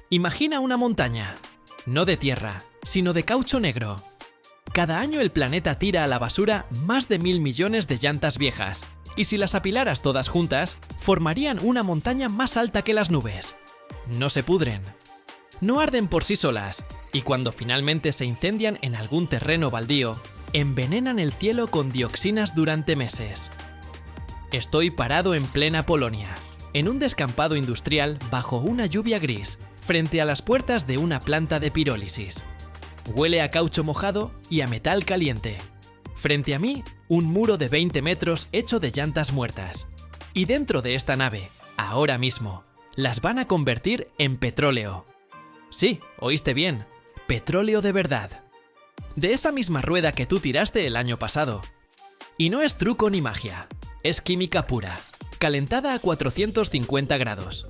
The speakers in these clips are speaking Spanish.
Imagina una montaña, no de tierra, sino de caucho negro. Cada año el planeta tira a la basura más de 1000 millones de llantas viejas, y si las apilaras todas juntas, formarían una montaña más alta que las nubes. No se pudren. No arden por sí solas, y cuando finalmente se incendian en algún terreno baldío, envenenan el cielo con dioxinas durante meses. Estoy parado en plena Polonia, en un descampado industrial bajo una lluvia gris, frente a las puertas de una planta de pirólisis. Huele a caucho mojado y a metal caliente. Frente a mí, un muro de 20 metros hecho de llantas muertas. Y dentro de esta nave, ahora mismo, las van a convertir en petróleo. Sí, oíste bien, petróleo de verdad. De esa misma rueda que tú tiraste el año pasado. Y no es truco ni magia, es química pura, calentada a 450 grados.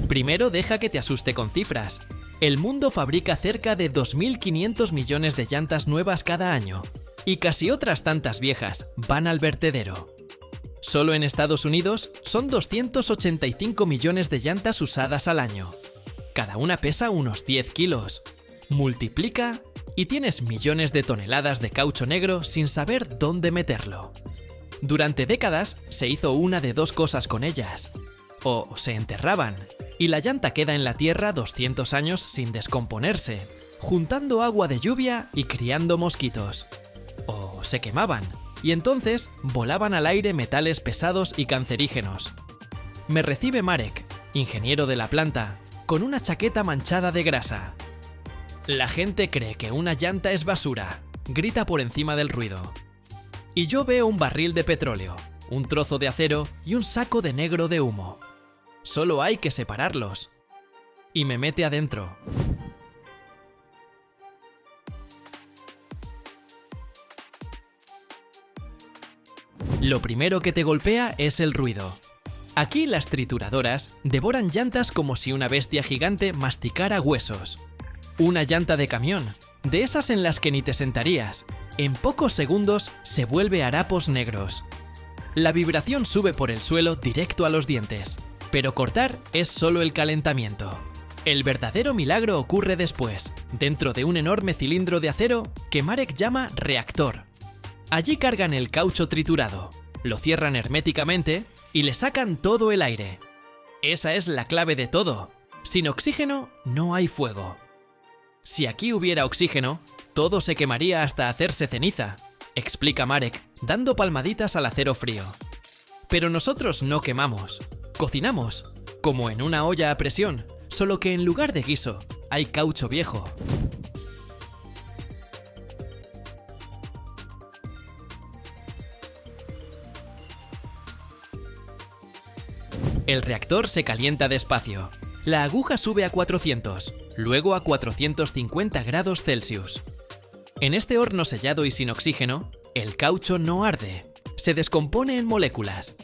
Primero deja que te asuste con cifras. El mundo fabrica cerca de 2.500 millones de llantas nuevas cada año, y casi otras tantas viejas van al vertedero. Solo en Estados Unidos son 285 millones de llantas usadas al año. Cada una pesa unos 10 kilos. Multiplica y tienes millones de toneladas de caucho negro sin saber dónde meterlo. Durante décadas se hizo una de dos cosas con ellas. O se enterraban, y la llanta queda en la tierra 200 años sin descomponerse, juntando agua de lluvia y criando mosquitos. O se quemaban, y entonces volaban al aire metales pesados y cancerígenos. Me recibe Marek, ingeniero de la planta, con una chaqueta manchada de grasa. La gente cree que una llanta es basura, grita por encima del ruido. Y yo veo un barril de petróleo, un trozo de acero y un saco de negro de humo. Solo hay que separarlos. Y me mete adentro. Lo primero que te golpea es el ruido. Aquí las trituradoras devoran llantas como si una bestia gigante masticara huesos. Una llanta de camión, de esas en las que ni te sentarías, en pocos segundos se vuelve harapos negros. La vibración sube por el suelo directo a los dientes. Pero cortar es solo el calentamiento. El verdadero milagro ocurre después, dentro de un enorme cilindro de acero que Marek llama reactor. Allí cargan el caucho triturado, lo cierran herméticamente y le sacan todo el aire. Esa es la clave de todo. Sin oxígeno no hay fuego. Si aquí hubiera oxígeno, todo se quemaría hasta hacerse ceniza, explica Marek, dando palmaditas al acero frío. Pero nosotros no quemamos. Cocinamos, como en una olla a presión, solo que en lugar de guiso, hay caucho viejo. El reactor se calienta despacio. La aguja sube a 400, luego a 450 grados Celsius. En este horno sellado y sin oxígeno, el caucho no arde, se descompone en moléculas.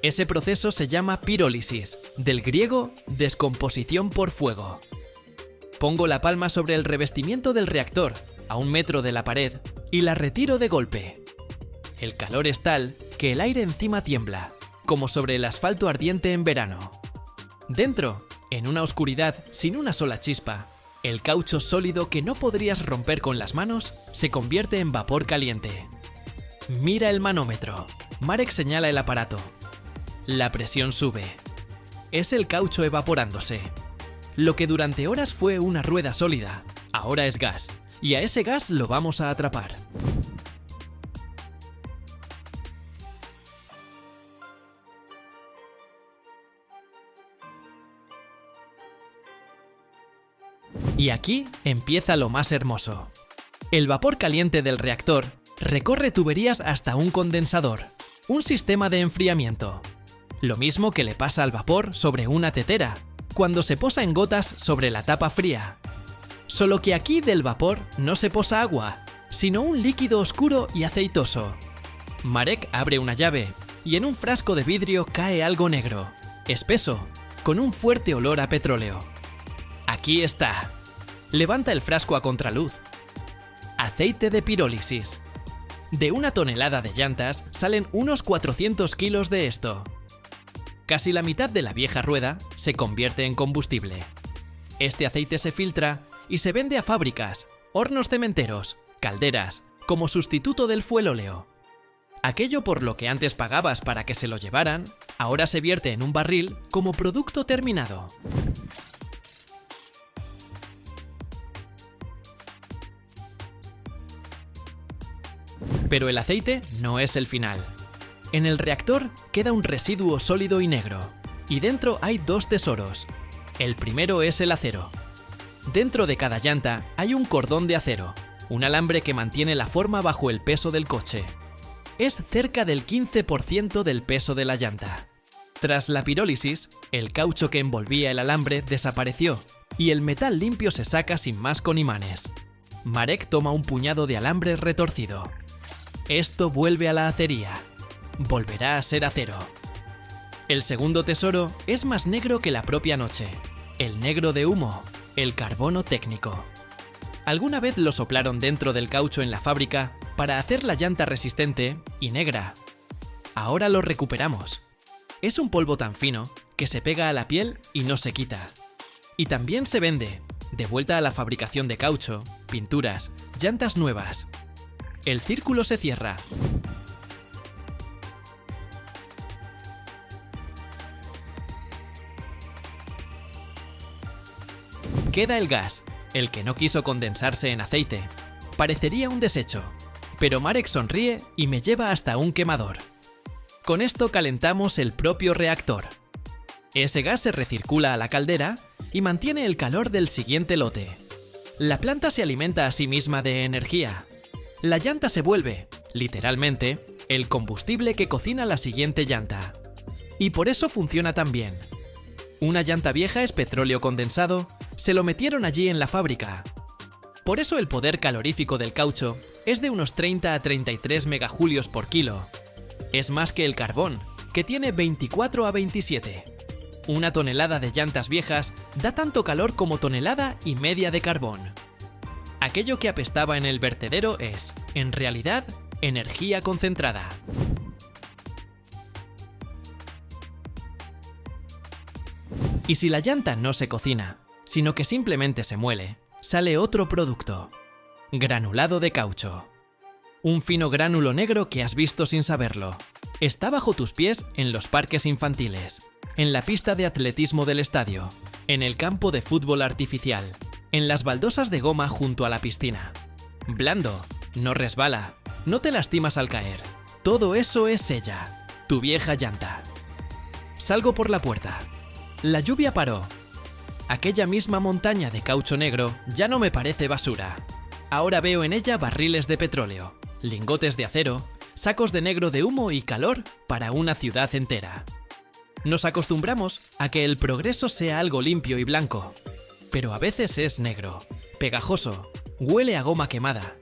Ese proceso se llama pirólisis, del griego descomposición por fuego. Pongo la palma sobre el revestimiento del reactor, a 1 metro de la pared, y la retiro de golpe. El calor es tal que el aire encima tiembla, como sobre el asfalto ardiente en verano. Dentro, en una oscuridad sin una sola chispa, el caucho sólido que no podrías romper con las manos se convierte en vapor caliente. Mira el manómetro. Marek señala el aparato. La presión sube. Es el caucho evaporándose. Lo que durante horas fue una rueda sólida, ahora es gas, y a ese gas lo vamos a atrapar. Y aquí empieza lo más hermoso. El vapor caliente del reactor recorre tuberías hasta un condensador, un sistema de enfriamiento. Lo mismo que le pasa al vapor sobre una tetera, cuando se posa en gotas sobre la tapa fría. Solo que aquí del vapor no se posa agua, sino un líquido oscuro y aceitoso. Marek abre una llave y en un frasco de vidrio cae algo negro, espeso, con un fuerte olor a petróleo. Aquí está. Levanta el frasco a contraluz. Aceite de pirólisis. De 1 tonelada de llantas salen unos 400 kilos de esto. Casi la mitad de la vieja rueda se convierte en combustible. Este aceite se filtra y se vende a fábricas, hornos cementeros, calderas, como sustituto del fuelóleo. Aquello por lo que antes pagabas para que se lo llevaran, ahora se vierte en un barril como producto terminado. Pero el aceite no es el final. En el reactor queda un residuo sólido y negro, y dentro hay 2 tesoros. El primero es el acero. Dentro de cada llanta hay un cordón de acero, un alambre que mantiene la forma bajo el peso del coche. Es cerca del 15% del peso de la llanta. Tras la pirólisis, el caucho que envolvía el alambre desapareció y el metal limpio se saca sin más con imanes. Marek toma un puñado de alambre retorcido. Esto vuelve a la acería. Volverá a ser acero. El segundo tesoro es más negro que la propia noche. El negro de humo, el carbono técnico. Alguna vez lo soplaron dentro del caucho en la fábrica para hacer la llanta resistente y negra. Ahora lo recuperamos. Es un polvo tan fino que se pega a la piel y no se quita. Y también se vende, de vuelta a la fabricación de caucho, pinturas, llantas nuevas. El círculo se cierra. Queda el gas, el que no quiso condensarse en aceite. Parecería un desecho, pero Marek sonríe y me lleva hasta un quemador. Con esto calentamos el propio reactor. Ese gas se recircula a la caldera y mantiene el calor del siguiente lote. La planta se alimenta a sí misma de energía. La llanta se vuelve, literalmente, el combustible que cocina la siguiente llanta. Y por eso funciona tan bien. Una llanta vieja es petróleo condensado, se lo metieron allí en la fábrica. Por eso el poder calorífico del caucho es de unos 30 a 33 megajulios por kilo. Es más que el carbón, que tiene 24 a 27. Una tonelada de llantas viejas da tanto calor como tonelada y media de carbón. Aquello que apestaba en el vertedero es, en realidad, energía concentrada. Y si la llanta no se cocina, sino que simplemente se muele, sale otro producto. Granulado de caucho. Un fino gránulo negro que has visto sin saberlo. Está bajo tus pies en los parques infantiles, en la pista de atletismo del estadio, en el campo de fútbol artificial, en las baldosas de goma junto a la piscina. Blando, no resbala, no te lastimas al caer. Todo eso es ella, tu vieja llanta. Salgo por la puerta. La lluvia paró. Aquella misma montaña de caucho negro ya no me parece basura. Ahora veo en ella barriles de petróleo, lingotes de acero, sacos de negro de humo y calor para una ciudad entera. Nos acostumbramos a que el progreso sea algo limpio y blanco, pero a veces es negro, pegajoso, huele a goma quemada.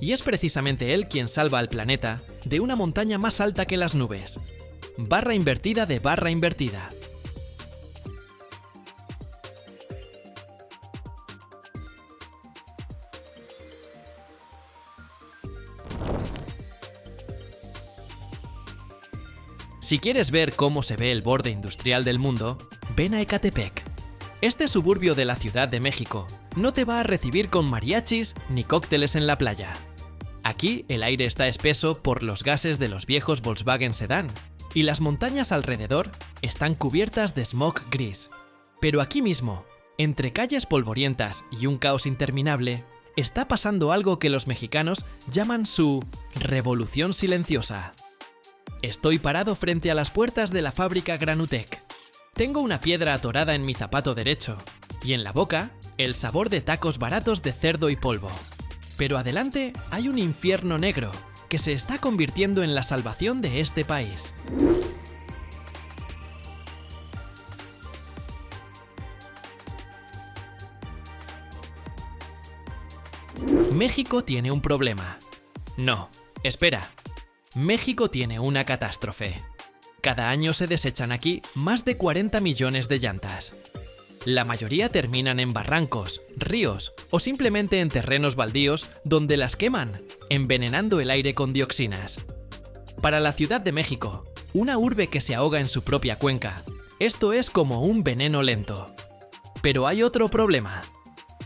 Y es precisamente él quien salva al planeta de una montaña más alta que las nubes. Barra invertida de barra invertida. Si quieres ver cómo se ve el borde industrial del mundo, ven a Ecatepec. Este suburbio de la Ciudad de México no te va a recibir con mariachis ni cócteles en la playa. Aquí el aire está espeso por los gases de los viejos Volkswagen Sedán y las montañas alrededor están cubiertas de smog gris. Pero aquí mismo, entre calles polvorientas y un caos interminable, está pasando algo que los mexicanos llaman su revolución silenciosa. Estoy parado frente a las puertas de la fábrica Granutec. Tengo una piedra atorada en mi zapato derecho y en la boca el sabor de tacos baratos de cerdo y polvo. Pero adelante hay un infierno negro que se está convirtiendo en la salvación de este país. México tiene un problema. No, espera. México tiene una catástrofe. Cada año se desechan aquí más de 40 millones de llantas. La mayoría terminan en barrancos, ríos o simplemente en terrenos baldíos donde las queman, envenenando el aire con dioxinas. Para la Ciudad de México, una urbe que se ahoga en su propia cuenca, esto es como un veneno lento. Pero hay otro problema: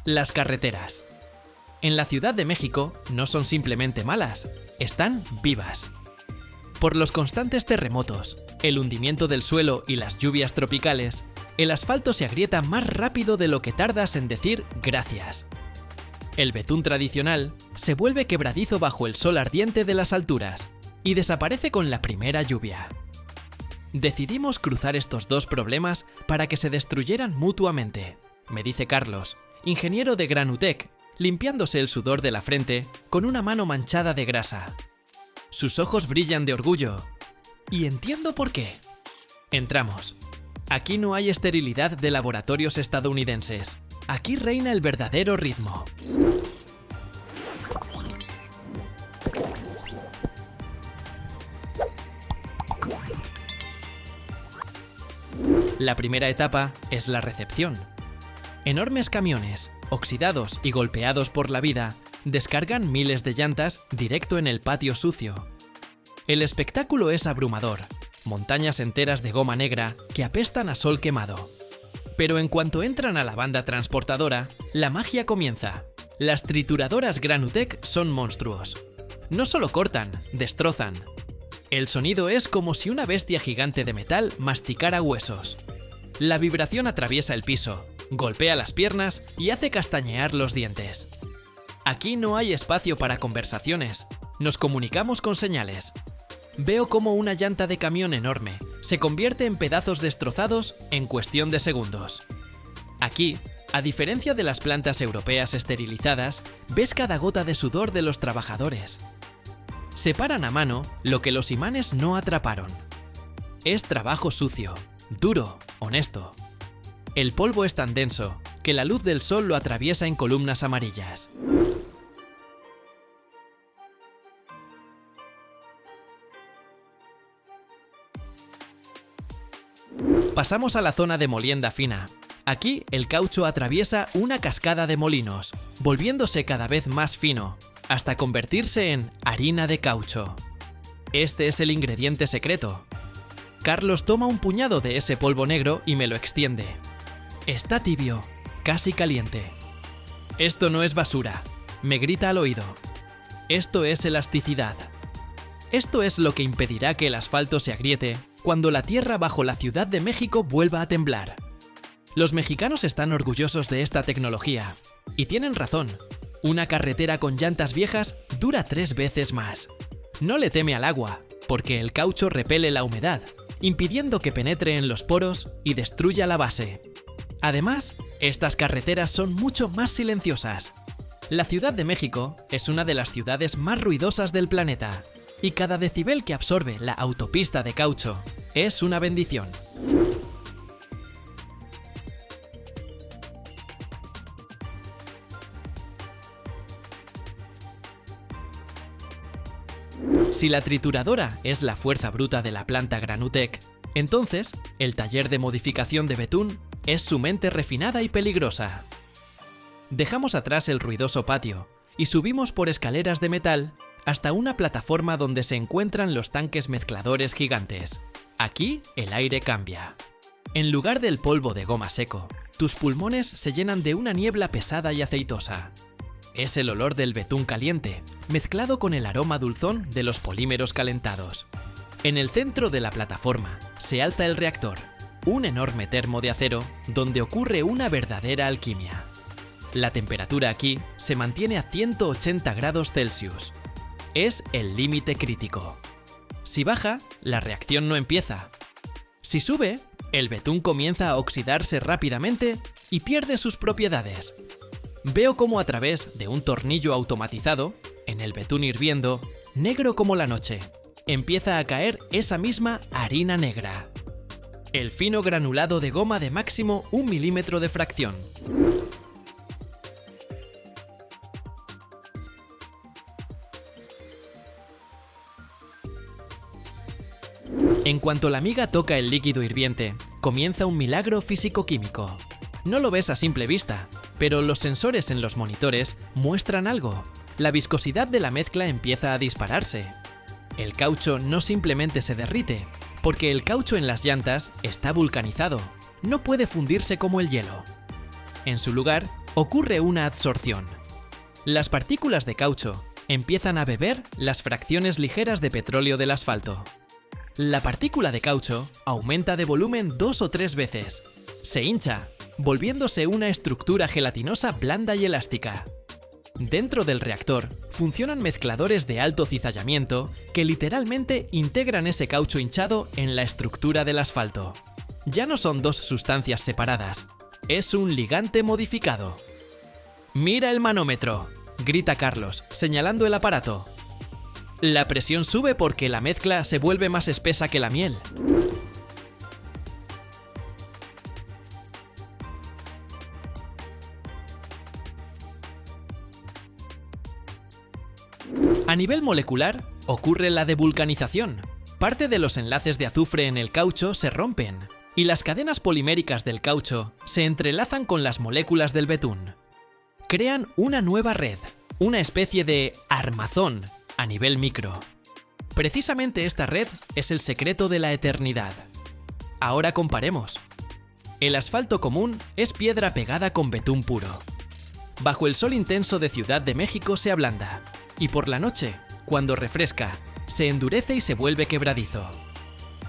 las carreteras. En la Ciudad de México no son simplemente malas, están vivas. Por los constantes terremotos, el hundimiento del suelo y las lluvias tropicales, el asfalto se agrieta más rápido de lo que tardas en decir gracias. El betún tradicional se vuelve quebradizo bajo el sol ardiente de las alturas y desaparece con la primera lluvia. Decidimos cruzar estos dos problemas para que se destruyeran mutuamente, me dice Carlos, ingeniero de Granutec, limpiándose el sudor de la frente con una mano manchada de grasa. Sus ojos brillan de orgullo. Y entiendo por qué. Entramos. Aquí no hay esterilidad de laboratorios estadounidenses. Aquí reina el verdadero ritmo. La primera etapa es la recepción. Enormes camiones, oxidados y golpeados por la vida, descargan miles de llantas directo en el patio sucio. El espectáculo es abrumador, montañas enteras de goma negra que apestan a sol quemado. Pero en cuanto entran a la banda transportadora, la magia comienza. Las trituradoras Granutec son monstruos. No solo cortan, destrozan. El sonido es como si una bestia gigante de metal masticara huesos. La vibración atraviesa el piso, golpea las piernas y hace castañear los dientes. Aquí no hay espacio para conversaciones, nos comunicamos con señales. Veo cómo una llanta de camión enorme se convierte en pedazos destrozados en cuestión de segundos. Aquí, a diferencia de las plantas europeas esterilizadas, ves cada gota de sudor de los trabajadores. Separan a mano lo que los imanes no atraparon. Es trabajo sucio, duro, honesto. El polvo es tan denso que la luz del sol lo atraviesa en columnas amarillas. Pasamos a la zona de molienda fina. Aquí el caucho atraviesa una cascada de molinos, volviéndose cada vez más fino, hasta convertirse en harina de caucho. Este es el ingrediente secreto. Carlos toma un puñado de ese polvo negro y me lo extiende. Está tibio, casi caliente. Esto no es basura, me grita al oído. Esto es elasticidad. Esto es lo que impedirá que el asfalto se agriete cuando la tierra bajo la Ciudad de México vuelva a temblar. Los mexicanos están orgullosos de esta tecnología. Y tienen razón. Una carretera con llantas viejas dura 3 veces más. No le teme al agua, porque el caucho repele la humedad, impidiendo que penetre en los poros y destruya la base. Además, estas carreteras son mucho más silenciosas. La Ciudad de México es una de las ciudades más ruidosas del planeta, y cada decibel que absorbe la autopista de caucho es una bendición. Si la trituradora es la fuerza bruta de la planta Granutec, entonces el taller de modificación de betún es su mente refinada y peligrosa. Dejamos atrás el ruidoso patio y subimos por escaleras de metal hasta una plataforma donde se encuentran los tanques mezcladores gigantes. Aquí el aire cambia. En lugar del polvo de goma seco, tus pulmones se llenan de una niebla pesada y aceitosa. Es el olor del betún caliente, mezclado con el aroma dulzón de los polímeros calentados. En el centro de la plataforma se alza el reactor, un enorme termo de acero donde ocurre una verdadera alquimia. La temperatura aquí se mantiene a 180 grados Celsius. Es el límite crítico. Si baja, la reacción no empieza. Si sube, el betún comienza a oxidarse rápidamente y pierde sus propiedades. Veo cómo a través de un tornillo automatizado, en el betún hirviendo, negro como la noche, empieza a caer esa misma harina negra. El fino granulado de goma de máximo 1 milímetro de fracción. En cuanto la miga toca el líquido hirviente, comienza un milagro físico-químico. No lo ves a simple vista, pero los sensores en los monitores muestran algo. La viscosidad de la mezcla empieza a dispararse. El caucho no simplemente se derrite, porque el caucho en las llantas está vulcanizado, no puede fundirse como el hielo. En su lugar, ocurre una adsorción. Las partículas de caucho empiezan a beber las fracciones ligeras de petróleo del asfalto. La partícula de caucho aumenta de volumen 2 o 3 veces. Se hincha, volviéndose una estructura gelatinosa blanda y elástica. Dentro del reactor funcionan mezcladores de alto cizallamiento que literalmente integran ese caucho hinchado en la estructura del asfalto. Ya no son dos sustancias separadas, es un ligante modificado. «Mira el manómetro», grita Carlos, señalando el aparato. La presión sube porque la mezcla se vuelve más espesa que la miel. A nivel molecular, ocurre la devulcanización. Parte de los enlaces de azufre en el caucho se rompen, y las cadenas poliméricas del caucho se entrelazan con las moléculas del betún. Crean una nueva red, una especie de armazón a nivel micro. Precisamente esta red es el secreto de la eternidad. Ahora comparemos. El asfalto común es piedra pegada con betún puro. Bajo el sol intenso de Ciudad de México se ablanda, y por la noche, cuando refresca, se endurece y se vuelve quebradizo.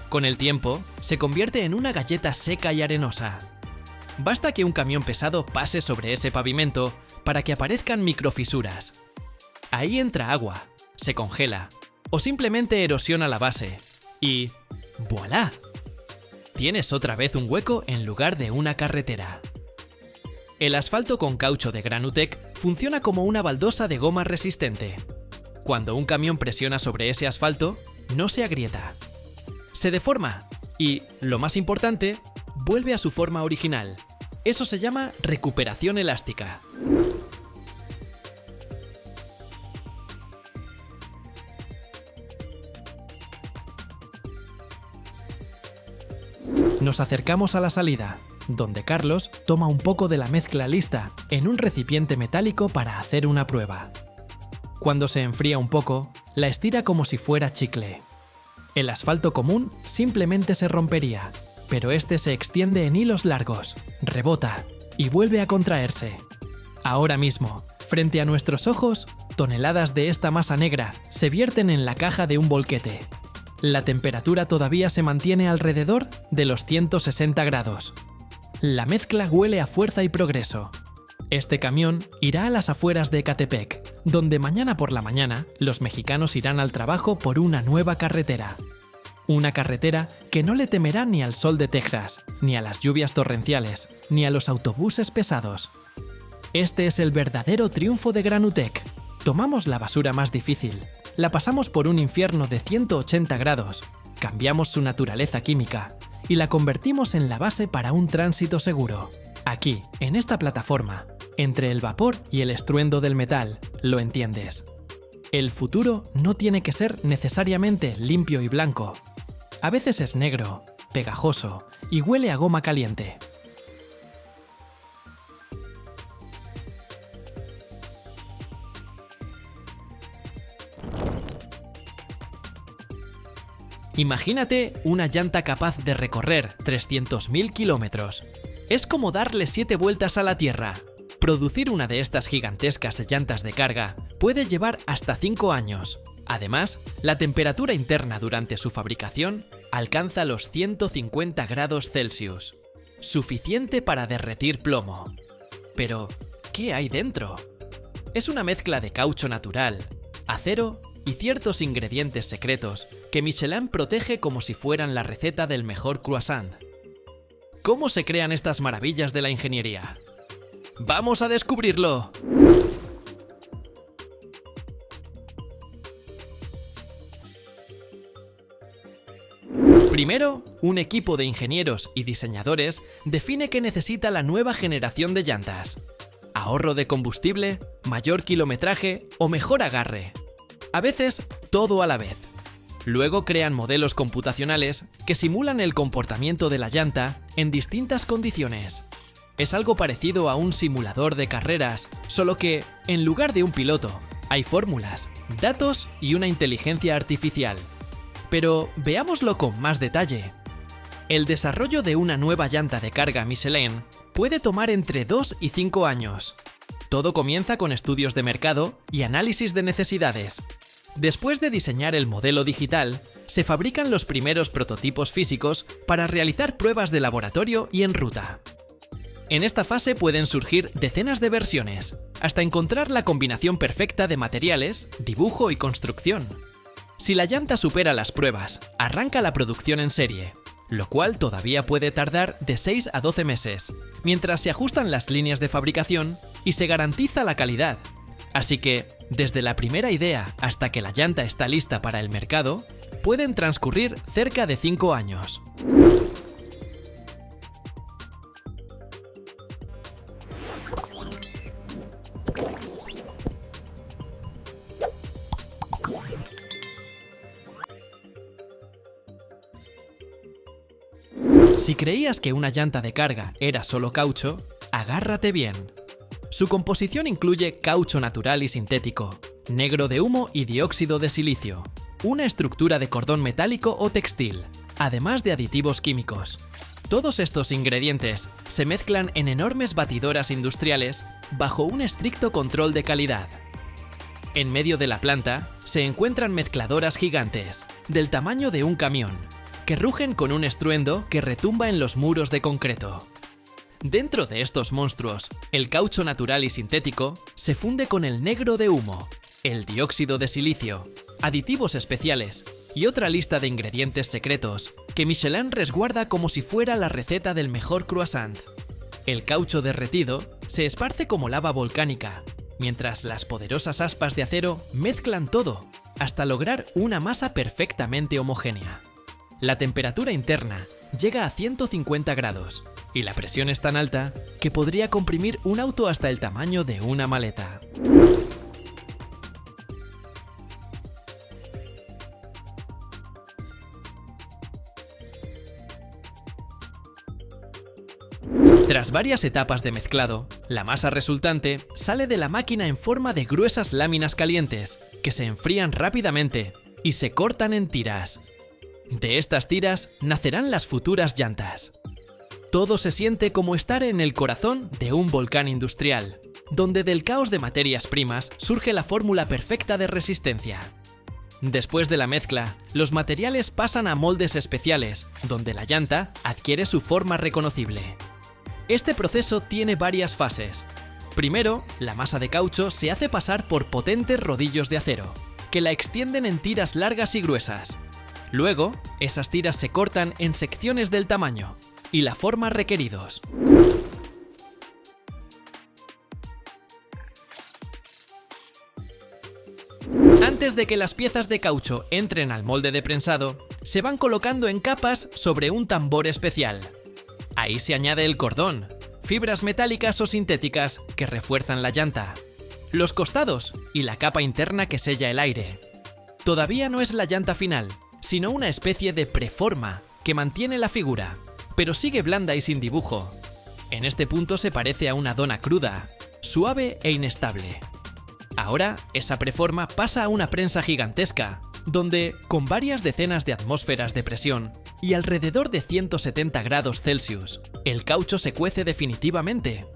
Con el tiempo, se convierte en una galleta seca y arenosa. Basta que un camión pesado pase sobre ese pavimento para que aparezcan microfisuras. Ahí entra agua, se congela, o simplemente erosiona la base, y ¡voilá! Tienes otra vez un hueco en lugar de una carretera. El asfalto con caucho de Granutec funciona como una baldosa de goma resistente. Cuando un camión presiona sobre ese asfalto, no se agrieta. Se deforma y, lo más importante, vuelve a su forma original. Eso se llama recuperación elástica. Nos acercamos a la salida, donde Carlos toma un poco de la mezcla lista en un recipiente metálico para hacer una prueba. Cuando se enfría un poco, la estira como si fuera chicle. El asfalto común simplemente se rompería, pero este se extiende en hilos largos, rebota y vuelve a contraerse. Ahora mismo, frente a nuestros ojos, toneladas de esta masa negra se vierten en la caja de un volquete. La temperatura todavía se mantiene alrededor de los 160 grados. La mezcla huele a fuerza y progreso. Este camión irá a las afueras de Ecatepec, donde mañana por la mañana los mexicanos irán al trabajo por una nueva carretera. Una carretera que no le temerá ni al sol de Texas, ni a las lluvias torrenciales, ni a los autobuses pesados. Este es el verdadero triunfo de Granutec. Tomamos la basura más difícil, la pasamos por un infierno de 180 grados, cambiamos su naturaleza química y la convertimos en la base para un tránsito seguro. Aquí, en esta plataforma, entre el vapor y el estruendo del metal, lo entiendes. El futuro no tiene que ser necesariamente limpio y blanco. A veces es negro, pegajoso y huele a goma caliente. Imagínate una llanta capaz de recorrer 300.000 kilómetros. Es como darle 7 vueltas a la Tierra. Producir una de estas gigantescas llantas de carga puede llevar hasta 5 años. Además, la temperatura interna durante su fabricación alcanza los 150 grados Celsius, suficiente para derretir plomo. Pero, ¿qué hay dentro? Es una mezcla de caucho natural, acero y ciertos ingredientes secretos que Michelin protege como si fueran la receta del mejor croissant. ¿Cómo se crean estas maravillas de la ingeniería? ¡Vamos a descubrirlo! Primero, un equipo de ingenieros y diseñadores define que necesita la nueva generación de llantas. Ahorro de combustible, mayor kilometraje o mejor agarre. A veces, todo a la vez. Luego crean modelos computacionales que simulan el comportamiento de la llanta en distintas condiciones. Es algo parecido a un simulador de carreras, solo que, en lugar de un piloto, hay fórmulas, datos y una inteligencia artificial. Pero veámoslo con más detalle. El desarrollo de una nueva llanta de carga Michelin puede tomar entre 2 y 5 años. Todo comienza con estudios de mercado y análisis de necesidades. Después de diseñar el modelo digital, se fabrican los primeros prototipos físicos para realizar pruebas de laboratorio y en ruta. En esta fase pueden surgir decenas de versiones, hasta encontrar la combinación perfecta de materiales, dibujo y construcción. Si la llanta supera las pruebas, arranca la producción en serie, lo cual todavía puede tardar de 6 a 12 meses, mientras se ajustan las líneas de fabricación y se garantiza la calidad. Así que, desde la primera idea hasta que la llanta está lista para el mercado, pueden transcurrir cerca de 5 años. Si creías que una llanta de carga era solo caucho, agárrate bien. Su composición incluye caucho natural y sintético, negro de humo y dióxido de silicio, una estructura de cordón metálico o textil, además de aditivos químicos. Todos estos ingredientes se mezclan en enormes batidoras industriales bajo un estricto control de calidad. En medio de la planta se encuentran mezcladoras gigantes, del tamaño de un camión, que rugen con un estruendo que retumba en los muros de concreto. Dentro de estos monstruos, el caucho natural y sintético se funde con el negro de humo, el dióxido de silicio, aditivos especiales y otra lista de ingredientes secretos que Michelin resguarda como si fuera la receta del mejor croissant. El caucho derretido se esparce como lava volcánica, mientras las poderosas aspas de acero mezclan todo hasta lograr una masa perfectamente homogénea. La temperatura interna llega a 150 grados y la presión es tan alta que podría comprimir un auto hasta el tamaño de una maleta. Tras varias etapas de mezclado, la masa resultante sale de la máquina en forma de gruesas láminas calientes que se enfrían rápidamente y se cortan en tiras. De estas tiras nacerán las futuras llantas. Todo se siente como estar en el corazón de un volcán industrial, donde del caos de materias primas surge la fórmula perfecta de resistencia. Después de la mezcla, los materiales pasan a moldes especiales, donde la llanta adquiere su forma reconocible. Este proceso tiene varias fases. Primero, la masa de caucho se hace pasar por potentes rodillos de acero, que la extienden en tiras largas y gruesas. Luego, esas tiras se cortan en secciones del tamaño y la forma requeridos. Antes de que las piezas de caucho entren al molde de prensado, se van colocando en capas sobre un tambor especial. Ahí se añade el cordón, fibras metálicas o sintéticas que refuerzan la llanta, los costados y la capa interna que sella el aire. Todavía no es la llanta final, sino una especie de preforma que mantiene la figura, pero sigue blanda y sin dibujo. En este punto se parece a una dona cruda, suave e inestable. Ahora, esa preforma pasa a una prensa gigantesca, donde, con varias decenas de atmósferas de presión y alrededor de 170 grados Celsius, el caucho se cuece definitivamente.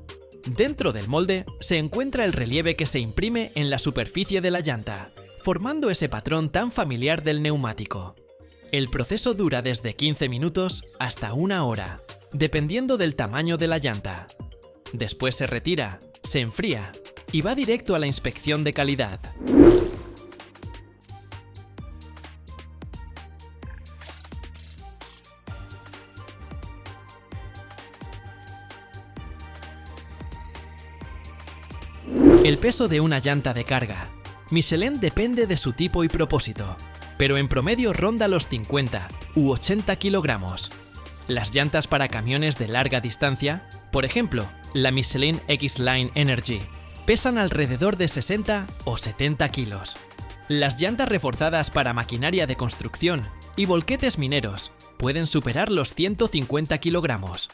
Dentro del molde se encuentra el relieve que se imprime en la superficie de la llanta, formando ese patrón tan familiar del neumático. El proceso dura desde 15 minutos hasta 1 hora, dependiendo del tamaño de la llanta. Después se retira, se enfría y va directo a la inspección de calidad. El peso de una llanta de carga. Michelin depende de su tipo y propósito, pero en promedio ronda los 50 u 80 kilogramos. Las llantas para camiones de larga distancia, por ejemplo, la Michelin X-Line Energy, pesan alrededor de 60 o 70 kilos. Las llantas reforzadas para maquinaria de construcción y volquetes mineros pueden superar los 150 kilogramos.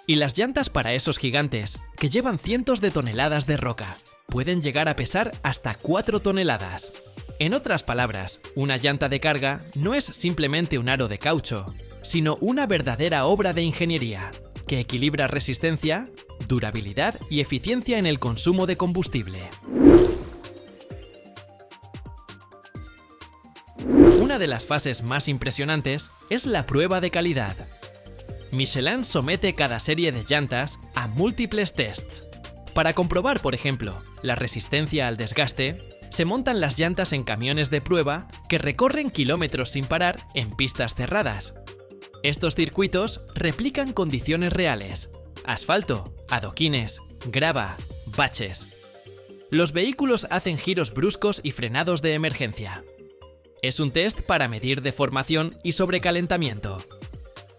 Y las llantas para esos gigantes, que llevan cientos de toneladas de roca, pueden llegar a pesar hasta 4 toneladas. En otras palabras, una llanta de carga no es simplemente un aro de caucho, sino una verdadera obra de ingeniería, que equilibra resistencia, durabilidad y eficiencia en el consumo de combustible. Una de las fases más impresionantes es la prueba de calidad. Michelin somete cada serie de llantas a múltiples tests. Para comprobar, por ejemplo, la resistencia al desgaste, se montan las llantas en camiones de prueba que recorren kilómetros sin parar en pistas cerradas. Estos circuitos replican condiciones reales: asfalto, adoquines, grava, baches. Los vehículos hacen giros bruscos y frenados de emergencia. Es un test para medir deformación y sobrecalentamiento.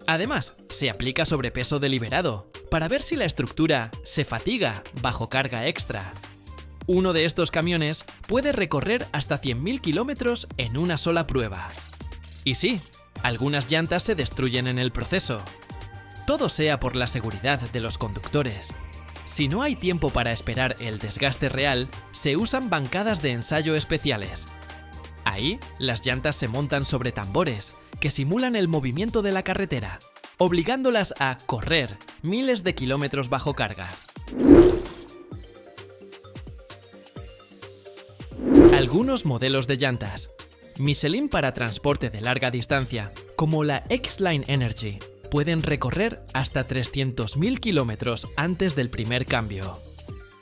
Además, se aplica sobrepeso deliberado para ver si la estructura se fatiga bajo carga extra. Uno de estos camiones puede recorrer hasta 100.000 kilómetros en una sola prueba. Y sí, algunas llantas se destruyen en el proceso. Todo sea por la seguridad de los conductores. Si no hay tiempo para esperar el desgaste real, se usan bancadas de ensayo especiales. Ahí, las llantas se montan sobre tambores que simulan el movimiento de la carretera, obligándolas a correr miles de kilómetros bajo carga. Algunos modelos de llantas. Michelin para transporte de larga distancia, como la X-Line Energy, pueden recorrer hasta 300.000 kilómetros antes del primer cambio.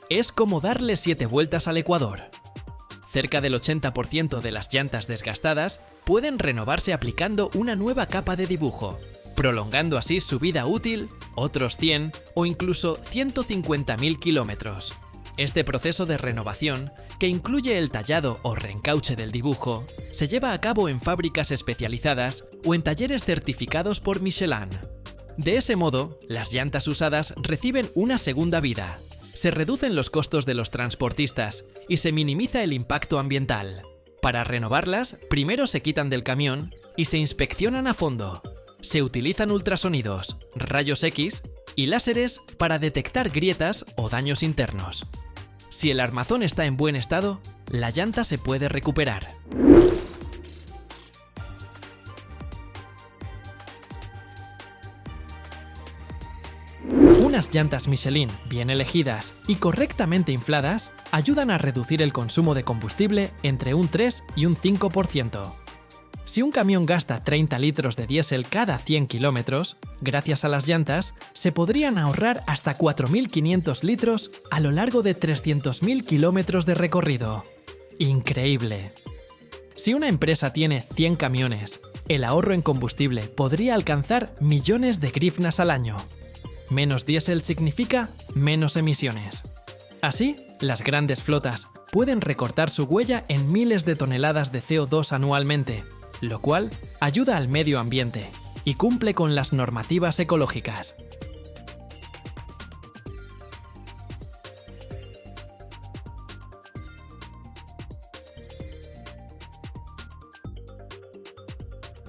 Es como darle 7 vueltas al Ecuador. Cerca del 80% de las llantas desgastadas pueden renovarse aplicando una nueva capa de dibujo, prolongando así su vida útil otros 100 o incluso 150.000 kilómetros. Este proceso de renovación, que incluye el tallado o reencauche del dibujo, se lleva a cabo en fábricas especializadas o en talleres certificados por Michelin. De ese modo, las llantas usadas reciben una segunda vida. Se reducen los costos de los transportistas y se minimiza el impacto ambiental. Para renovarlas, primero se quitan del camión y se inspeccionan a fondo. Se utilizan ultrasonidos, rayos X y láseres para detectar grietas o daños internos. Si el armazón está en buen estado, la llanta se puede recuperar. Unas llantas Michelin bien elegidas y correctamente infladas ayudan a reducir el consumo de combustible entre un 3 y un 5%. Si un camión gasta 30 litros de diésel cada 100 kilómetros, gracias a las llantas, se podrían ahorrar hasta 4.500 litros a lo largo de 300.000 kilómetros de recorrido. ¡Increíble! Si una empresa tiene 100 camiones, el ahorro en combustible podría alcanzar millones de grivnas al año. Menos diésel significa menos emisiones. Así, las grandes flotas pueden recortar su huella en miles de toneladas de CO2 anualmente, lo cual ayuda al medio ambiente y cumple con las normativas ecológicas.